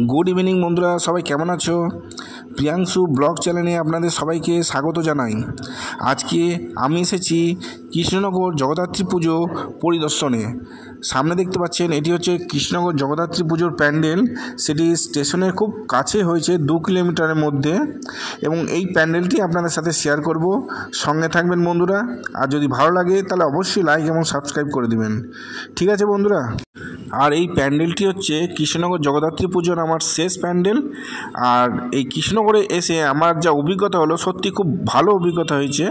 Good evening বন্ধুরা, সবাই কেমন আছো? প্রিয়াংশু ব্লগ চ্যানেলে আপনাদের সবাইকে স্বাগত জানাই। আজকে আমি এসেছি কৃষ্ণনগর জগদ্ধাত্রী পুজো পরিদর্শনে। সামনে দেখতে পাচ্ছেন এটি হচ্ছে কৃষ্ণনগর জগদ্ধাত্রী পুজোর প্যান্ডেল। সেটি স্টেশনের খুব কাছে হয়েছে, 2 কিলোমিটারের মধ্যে, এবং এই প্যান্ডেলটি আপনাদের সাথে শেয়ার করব। সঙ্গে থাকবেন বন্ধুরা, আর যদি ভালো লাগে তাহলে অবশ্যই লাইক এবং সাবস্ক্রাইব করে দিবেন। ঠিক আছে বন্ধুরা। আর এই প্যান্ডেলটি হচ্ছে কৃষ্ণনগর জগদ্ধাত্রী পুজোর আমার শেষ প্যান্ডেল। আর এই কৃষ্ণনগরে এসে আমার যা অভিজ্ঞতা হলো, সত্যি খুব ভালো অভিজ্ঞতা হয়েছে।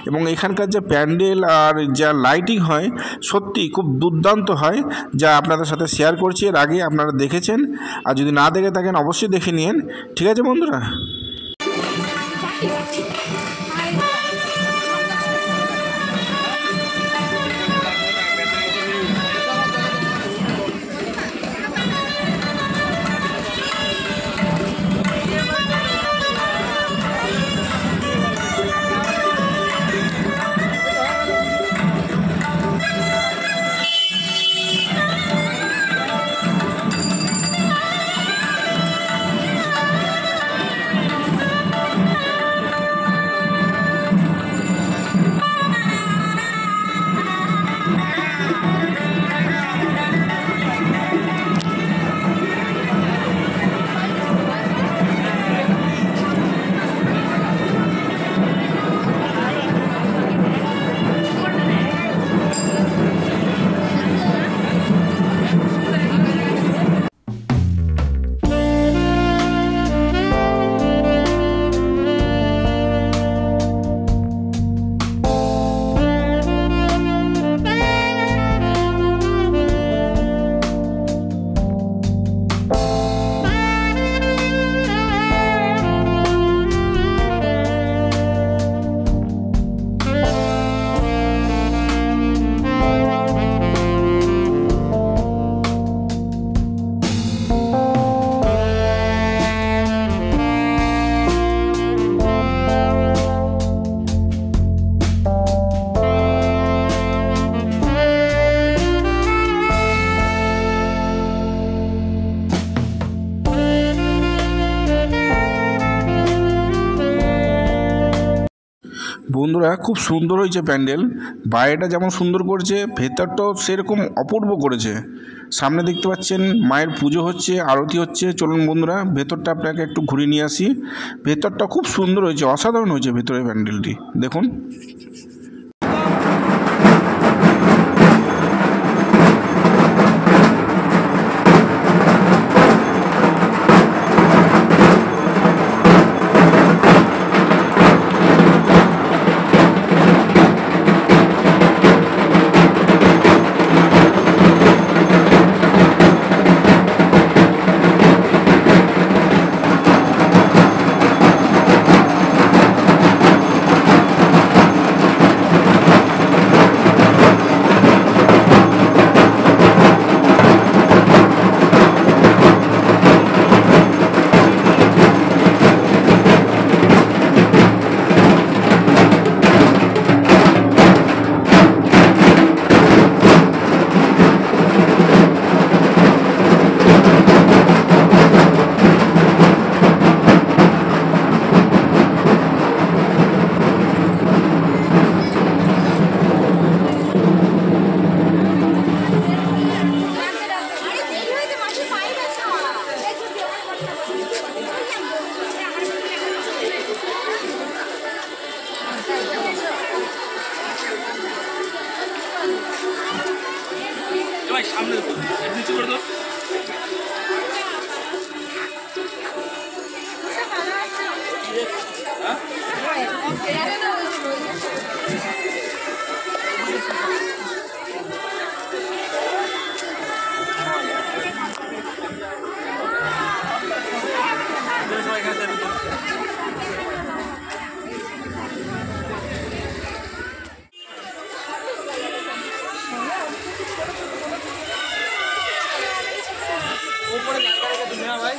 এবং এখানকার যে প্যান্ডেল আর যা লাইটিং হয়, সত্যি খুব দুর্দান্ত হয়, যা আপনাদের সাথে শেয়ার করছি। এর আগে আপনারা দেখেছেন, আর যদি না দেখে থাকেন অবশ্যই দেখে নিন। ঠিক আছে বন্ধুরা। বন্ধুরা, খুব সুন্দর হয়েছে প্যান্ডেল। বাইরেটা যেমন সুন্দর করেছে, ভেতরটাও সেরকম অপূর্ব করেছে। সামনে দেখতে পাচ্ছেন মায়ের পুজো হচ্ছে, আরতি হচ্ছে। চলুন বন্ধুরা, ভেতরটা আপনাকে একটু ঘুরিয়ে নিয়ে আসি। ভেতরটা খুব সুন্দর হয়েছে, অসাধারণ হয়েছে ভেতরের প্যান্ডেলটি, দেখুন। সামনে নিচে করে দাও। ऊपर जाएगा दुनिया भाई।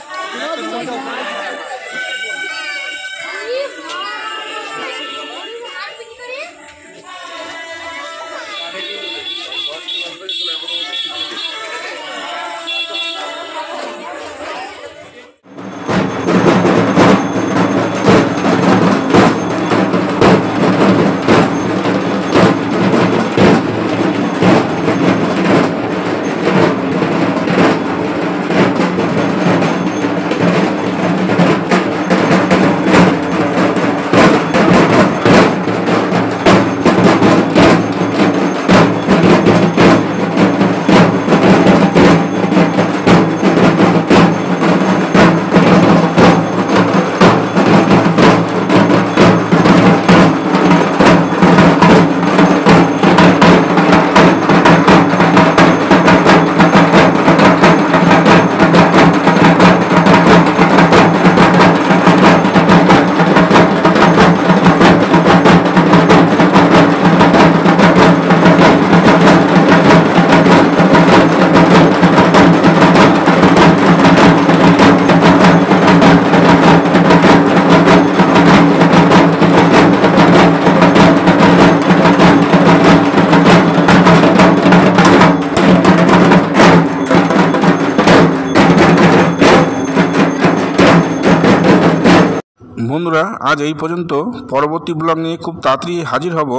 বন্ধুরা, আজ এই পর্যন্ত। পরবর্তী ব্লগ নিয়ে খুব তাড়াতাড়ি হাজির হব।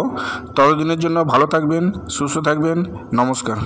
ততদিনের জন্য ভালো থাকবেন, সুস্থ থাকবেন। নমস্কার।